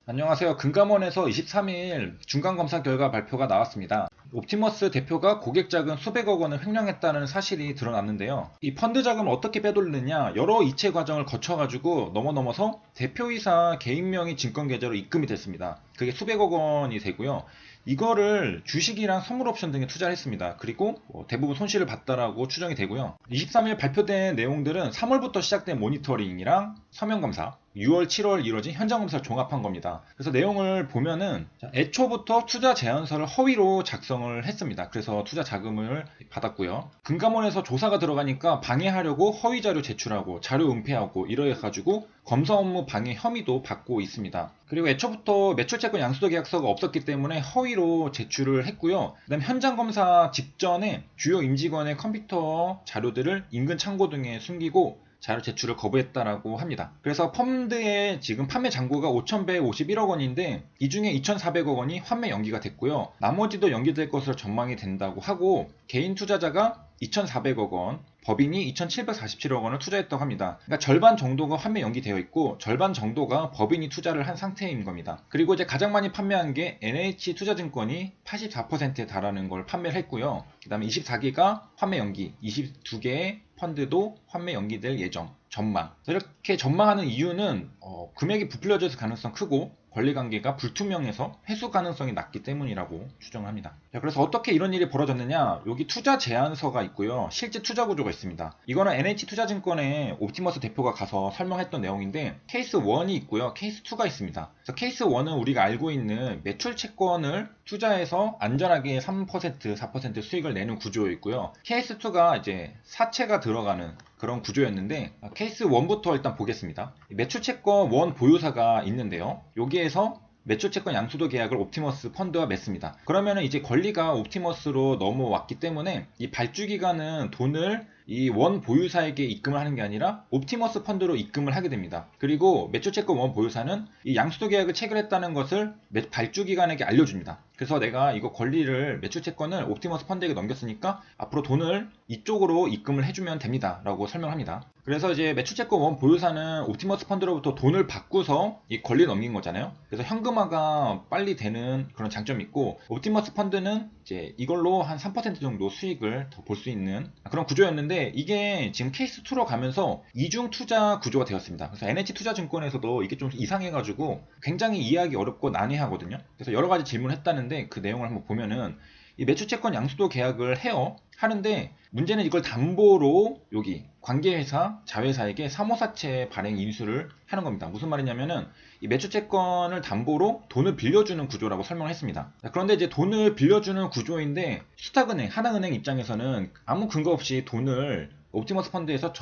안녕하세요. 금감원에서 23일 중간검사 결과 발표가 나왔습니다. 옵티머스 대표가 고객 자금 수백억 원을 횡령했다는 사실이 드러났는데요. 이 펀드 자금을 어떻게 빼돌리느냐, 여러 이체 과정을 거쳐가지고 넘어서 대표이사 개인 명의 증권계좌로 입금이 됐습니다. 그게 수백억 원이 되고요. 이거를 주식이랑 선물 옵션 등에 투자를 했습니다. 그리고 대부분 손실을 봤다라고 추정이 되고요. 23일 발표된 내용들은 3월부터 시작된 모니터링이랑 서면검사, 6월, 7월 이루어진 현장검사를 종합한 겁니다. 그래서 내용을 보면은 애초부터 투자 제안서를 허위로 작성을 했습니다. 그래서 투자 자금을 받았고요. 금감원에서 조사가 들어가니까 방해하려고 허위 자료 제출하고 자료 은폐하고 이래가지고 검사 업무 방해 혐의도 받고 있습니다. 그리고 애초부터 매출채권 양수도 계약서가 없었기 때문에 허위로 제출을 했고요. 그다음 현장 검사 직전에 주요 임직원의 컴퓨터 자료들을 인근 창고 등에 숨기고 자료 제출을 거부했다라고 합니다. 그래서 펀드의 지금 판매 잔고가 5,151억 원인데 이 중에 2,400억 원이 환매 연기가 됐고요. 나머지도 연기될 것으로 전망이 된다고 하고 개인 투자자가 2,400억 원, 법인이 2,747억 원을 투자했다고 합니다. 그러니까 절반 정도가 환매 연기되어 있고 절반 정도가 법인이 투자를 한 상태인 겁니다. 그리고 이제 가장 많이 판매한 게 NH투자증권이 84%에 달하는 걸 판매를 했고요. 그 다음에 24개가 환매 연기, 22개의 펀드도 환매 연기될 예정, 전망. 이렇게 전망하는 이유는 금액이 부풀려질 가능성 크고 권리관계가 불투명해서 회수 가능성이 낮기 때문이라고 추정을 합니다. 자, 그래서 어떻게 이런 일이 벌어졌느냐, 여기 투자 제안서가 있고요, 실제 투자 구조가 있습니다. 이거는 NH투자증권의 옵티머스 대표가 가서 설명했던 내용인데 케이스 1이 있고요, 케이스 2가 있습니다. 그래서 케이스 1은 우리가 알고 있는 매출 채권을 투자해서 안전하게 3%, 4% 수익을 내는 구조였고요. 케이스 2가 이제 사채가 들어가는 그런 구조였는데 케이스 1부터 일단 보겠습니다. 매출채권 1 보유사가 있는데요. 여기에서 매출채권 양수도 계약을 옵티머스 펀드와 맺습니다. 그러면 이제 권리가 옵티머스로 넘어왔기 때문에 이 발주기관은 돈을 이 원 보유사에게 입금을 하는 게 아니라 옵티머스 펀드로 입금을 하게 됩니다. 그리고 매출채권 원 보유사는 이 양수도 계약을 체결했다는 것을 발주기관에게 알려줍니다. 그래서 내가 이거 권리를 매출채권을 옵티머스 펀드에게 넘겼으니까 앞으로 돈을 이쪽으로 입금을 해주면 됩니다 라고 설명합니다. 그래서 이제 매출채권 원 보유사는 옵티머스 펀드로부터 돈을 받고서 이 권리를 넘긴 거잖아요. 그래서 현금화가 빨리 되는 그런 장점이 있고, 옵티머스 펀드는 이제 이걸로 한 3% 정도 수익을 더 볼 수 있는 그런 구조였는데 이게 지금 케이스 2로 가면서 이중 투자 구조가 되었습니다. 그래서 NH투자증권에서도 이게 좀 이상해가지고 굉장히 이해하기 어렵고 난해하거든요. 그래서 여러 가지 질문을 했다는데 그 내용을 한번 보면은 이 매출채권 양수도 계약을 해요. 하는데 문제는 이걸 담보로 여기 관계회사, 자회사에게 사모사채 발행 인수를 하는 겁니다. 무슨 말이냐면은 이 매출채권을 담보로 돈을 빌려주는 구조라고 설명을 했습니다. 그런데 이제 돈을 빌려주는 구조인데 수탁은행, 하나은행 입장에서는 아무 근거 없이 돈을 옵티머스 펀드에서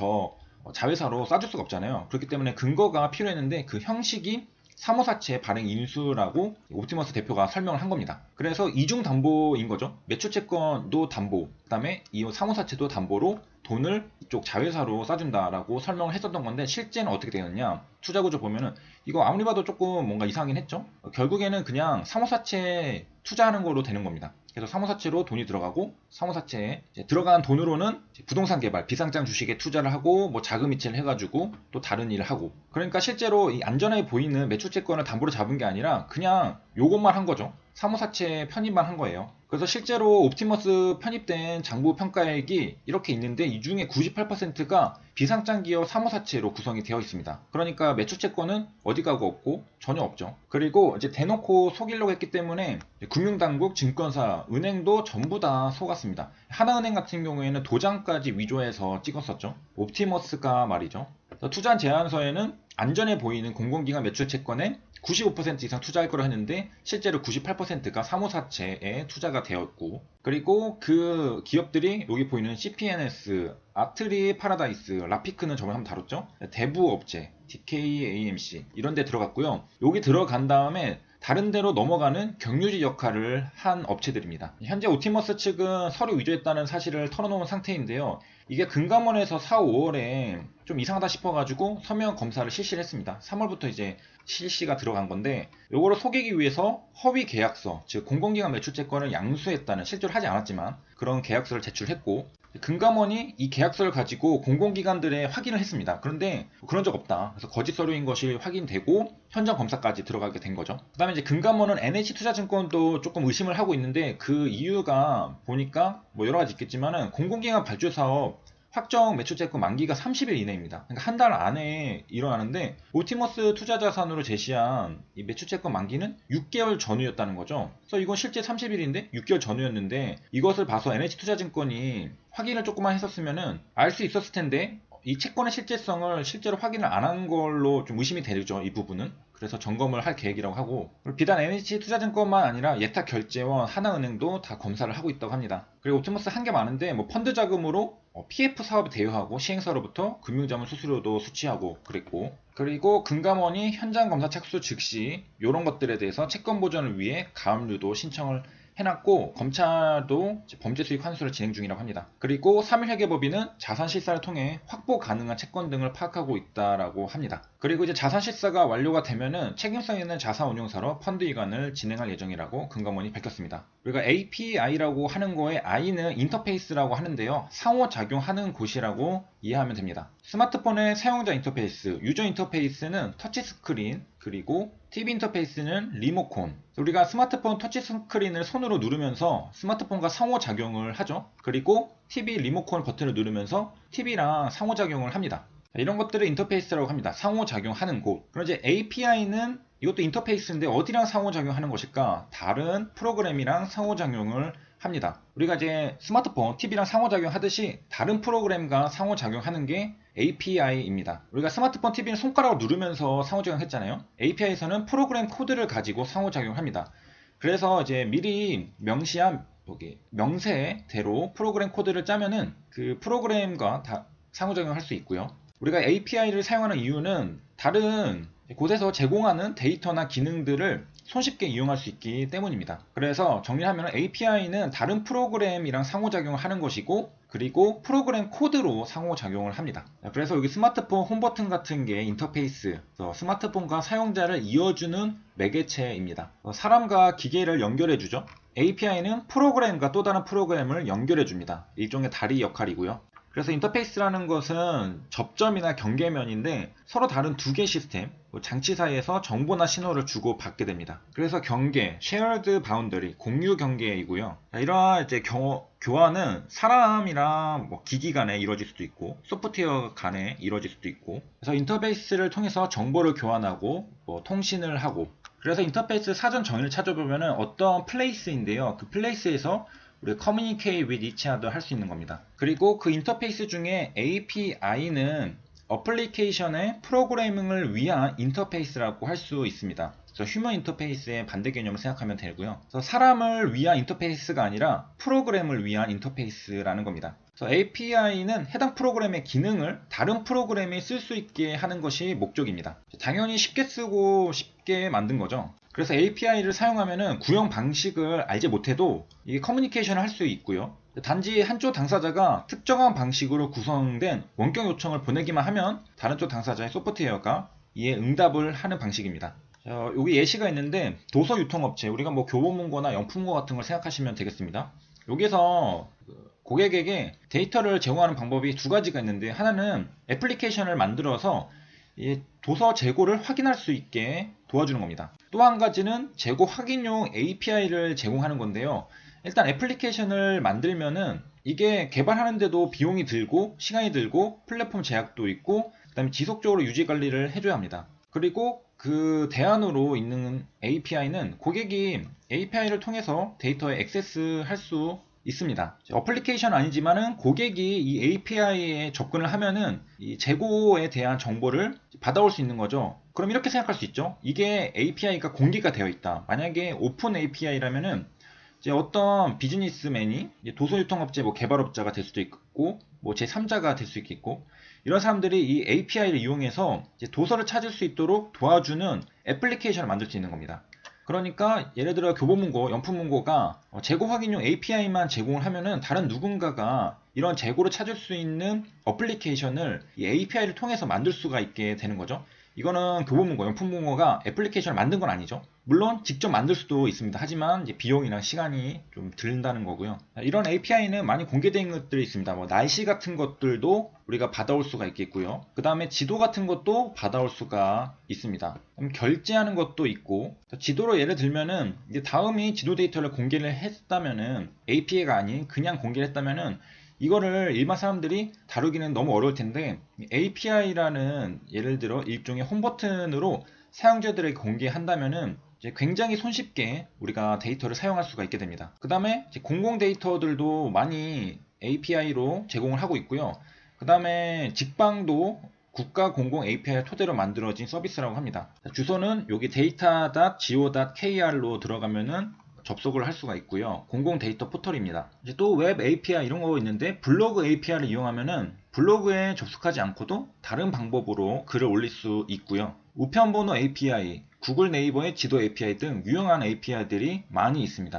자회사로 쏴줄 수가 없잖아요. 그렇기 때문에 근거가 필요했는데 그 형식이 사모사채 발행 인수라고 옵티머스 대표가 설명을 한 겁니다. 그래서 이중 담보인 거죠. 매출채권도 담보, 그 다음에 이 사모사채도 담보로 돈을 이쪽 자회사로 쏴준다라고 설명을 했었던 건데 실제는 어떻게 되었냐, 투자구조 보면은 이거 아무리 봐도 조금 뭔가 이상하긴 했죠. 결국에는 그냥 사모사채 투자하는 거로 되는 겁니다. 그래서 사모사채로 돈이 들어가고 사모사채에 들어간 돈으로는 부동산 개발, 비상장 주식에 투자를 하고 뭐 자금 이체를 해가지고 또 다른 일을 하고, 그러니까 실제로 이 안전해 보이는 매출채권을 담보로 잡은 게 아니라 그냥 요것만 한 거죠. 사모사채 편입만 한 거예요. 그래서 실제로 옵티머스 편입된 장부 평가액이 이렇게 있는데 이 중에 98%가 비상장 기업 사모사채로 구성이 되어 있습니다. 그러니까 매출채권은 어디 가고 없고 전혀 없죠. 그리고 이제 대놓고 속이려고 했기 때문에 금융당국, 증권사, 은행도 전부 다 속았습니다. 하나은행 같은 경우에는 도장까지 위조해서 찍었었죠. 옵티머스가 말이죠. 투자 제안서에는 안전해 보이는 공공기관 매출채권에 95% 이상 투자할 거라 했는데 실제로 98%가 사모사채에 투자가 되었고, 그리고 그 기업들이 여기 보이는 CPNS, 아트리 파라다이스, 라피크는 저번에 한번 다뤘죠. 대부업체, DKAMC 이런 데 들어갔고요. 여기 들어간 다음에 다른 데로 넘어가는 경유지 역할을 한 업체들입니다. 현재 옵티머스 측은 서류 위조했다는 사실을 털어놓은 상태인데요. 이게 금감원에서 4, 5월에 좀 이상하다 싶어가지고 서면 검사를 실시를 했습니다. 3월부터 이제 실시가 들어간 건데, 요거를 속이기 위해서 허위 계약서, 즉 공공기관 매출채권을 양수했다는, 실제로 하지 않았지만 그런 계약서를 제출했고, 금감원이 이 계약서를 가지고 공공기관들에 확인을 했습니다. 그런데 그런 적 없다. 그래서 거짓 서류인 것이 확인되고 현장 검사까지 들어가게 된 거죠. 그 다음에 이제 금감원은 NH투자증권도 조금 의심을 하고 있는데, 그 이유가 보니까 뭐 여러 가지 있겠지만은 공공기관 발주사업 확정 매출채권 만기가 30일 이내입니다. 그러니까 한 달 안에 일어나는데, 옵티머스 투자자산으로 제시한 이 매출채권 만기는 6개월 전후였다는 거죠. 그래서 이건 실제 30일인데 6개월 전후였는데, 이것을 봐서 NH투자증권이 확인을 조금만 했었으면은 알 수 있었을 텐데, 이 채권의 실제성을 실제로 확인을 안 한 걸로 좀 의심이 되죠, 이 부분은. 그래서 점검을 할 계획이라고 하고, 비단 NH투자증권만 아니라 예탁결제원, 하나은행도 다 검사를 하고 있다고 합니다. 그리고 옵티머스 한 게 많은데, 뭐 펀드 자금으로 PF 사업에 대여하고 시행사로부터 금융자문 수수료도 수취하고 그랬고, 그리고 금감원이 현장 검사 착수 즉시 이런 것들에 대해서 채권 보전을 위해 가압류도 신청을 해놨고, 검찰도 범죄 수익 환수를 진행 중이라고 합니다. 그리고 3일 회계법인은 자산 실사를 통해 확보 가능한 채권 등을 파악하고 있다라고 합니다. 그리고 이제 자산 실사가 완료가 되면은 책임성 있는 자산 운용사로 펀드 이관을 진행할 예정이라고 금감원이 밝혔습니다. 우리가 API라고 하는 거에 I는 인터페이스라고 하는데요, 상호작용하는 곳이라고 이해하면 됩니다. 스마트폰의 사용자 인터페이스, 유저 인터페이스는 터치스크린, 그리고 TV 인터페이스는 리모컨. 우리가 스마트폰 터치스크린을 손으로 누르면서 스마트폰과 상호작용을 하죠. 그리고 TV 리모컨 버튼을 누르면서 TV랑 상호작용을 합니다. 이런 것들을 인터페이스라고 합니다. 상호작용하는 곳. 그럼 이제 API는 이것도 인터페이스인데 어디랑 상호작용하는 것일까? 다른 프로그램이랑 상호작용을 합니다. 우리가 이제 스마트폰, TV랑 상호작용하듯이 다른 프로그램과 상호작용하는 게 API입니다. 우리가 스마트폰, TV는 손가락으로 누르면서 상호작용했잖아요. API에서는 프로그램 코드를 가지고 상호작용합니다. 그래서 이제 미리 명시한 명세대로 프로그램 코드를 짜면은 그 프로그램과 다 상호작용할 수 있고요. 우리가 API를 사용하는 이유는 다른 곳에서 제공하는 데이터나 기능들을 손쉽게 이용할 수 있기 때문입니다. 그래서 정리하면 API는 다른 프로그램이랑 상호작용을 하는 것이고, 그리고 프로그램 코드로 상호작용을 합니다. 그래서 여기 스마트폰 홈 버튼 같은 게 인터페이스, 스마트폰과 사용자를 이어주는 매개체입니다. 사람과 기계를 연결해주죠. API는 프로그램과 또 다른 프로그램을 연결해줍니다. 일종의 다리 역할이고요. 그래서 인터페이스라는 것은 접점이나 경계면인데, 서로 다른 두 개의 시스템, 장치 사이에서 정보나 신호를 주고 받게 됩니다. 그래서 경계, shared boundary, 공유 경계이고요. 이러한 이제 교환은 사람이랑 기기 간에 이루어질 수도 있고, 소프트웨어 간에 이루어질 수도 있고, 그래서 인터페이스를 통해서 정보를 교환하고 통신을 하고, 그래서 인터페이스 사전 정의를 찾아보면 어떤 플레이스인데요. 그 플레이스에서 우리 communicate with each other 할 수 있는 겁니다. 그리고 그 인터페이스 중에 API는 어플리케이션의 프로그래밍을 위한 인터페이스라고 할 수 있습니다. 그래서 휴먼 인터페이스의 반대 개념을 생각하면 되고요. 그래서 사람을 위한 인터페이스가 아니라 프로그램을 위한 인터페이스라는 겁니다. 그래서 API는 해당 프로그램의 기능을 다른 프로그램이 쓸 수 있게 하는 것이 목적입니다. 당연히 쉽게 쓰고 쉽게 만든 거죠. 그래서 API를 사용하면은 구형 방식을 알지 못해도 이 커뮤니케이션을 할 수 있고요. 단지 한쪽 당사자가 특정한 방식으로 구성된 원격 요청을 보내기만 하면 다른 쪽 당사자의 소프트웨어가 이에 응답을 하는 방식입니다. 여기 예시가 있는데, 도서 유통업체, 우리가 교보문고나 영품고 같은 걸 생각하시면 되겠습니다. 여기서 고객에게 데이터를 제공하는 방법이 두 가지가 있는데, 하나는 애플리케이션을 만들어서 이 도서 재고를 확인할 수 있게 도와주는 겁니다. 또 한 가지는 재고 확인용 API를 제공하는 건데요. 일단 애플리케이션을 만들면은 이게 개발하는데도 비용이 들고 시간이 들고 플랫폼 제약도 있고, 그 다음에 지속적으로 유지 관리를 해줘야 합니다. 그리고 그 대안으로 있는 API는 고객이 API를 통해서 데이터에 액세스할 수 있습니다. 어플리케이션 아니지만은 고객이 이 API에 접근을 하면은 이 재고에 대한 정보를 받아올 수 있는 거죠. 그럼 이렇게 생각할 수 있죠. 이게 API가 공개가 되어 있다. 만약에 오픈 API라면은 이제 어떤 비즈니스맨이 도서 유통업체 개발업자가 될 수도 있고, 제3자가 될 수 있겠고, 이런 사람들이 이 API를 이용해서 이제 도서를 찾을 수 있도록 도와주는 애플리케이션을 만들 수 있는 겁니다. 그러니까 예를 들어 교보문고, 연fun문고가 재고 확인용 API만 제공을 하면은 다른 누군가가 이런 재고를 찾을 수 있는 어플리케이션을 이 API를 통해서 만들 수가 있게 되는 거죠. 이거는 교보문고, 연fun문고가 애플리케이션을 만든 건 아니죠. 물론 직접 만들 수도 있습니다. 하지만 이제 비용이랑 시간이 좀 든다는 거고요. 이런 API는 많이 공개된 것들이 있습니다. 뭐 날씨 같은 것들도 우리가 받아올 수가 있겠고요. 그 다음에 지도 같은 것도 받아올 수가 있습니다. 그럼 결제하는 것도 있고, 지도로 예를 들면은 이제 다음이 지도 데이터를 공개를 했다면은 API가 아닌 그냥 공개를 했다면은 이거를 일반 사람들이 다루기는 너무 어려울 텐데, API라는 예를 들어 일종의 홈 버튼으로 사용자들에게 공개한다면은 이제 굉장히 손쉽게 우리가 데이터를 사용할 수가 있게 됩니다. 그 다음에 공공 데이터들도 많이 API로 제공을 하고 있고요. 그 다음에 직방도 국가 공공 API를 토대로 만들어진 서비스라고 합니다. 주소는 여기 data.go.kr로 들어가면은 접속을 할 수가 있고요. 공공 데이터 포털입니다. 이제 또 웹 API 이런 거 있는데, 블로그 API를 이용하면은 블로그에 접속하지 않고도 다른 방법으로 글을 올릴 수 있고요. 우편번호 API, 구글 네이버의 지도 API 등 유용한 API들이 많이 있습니다.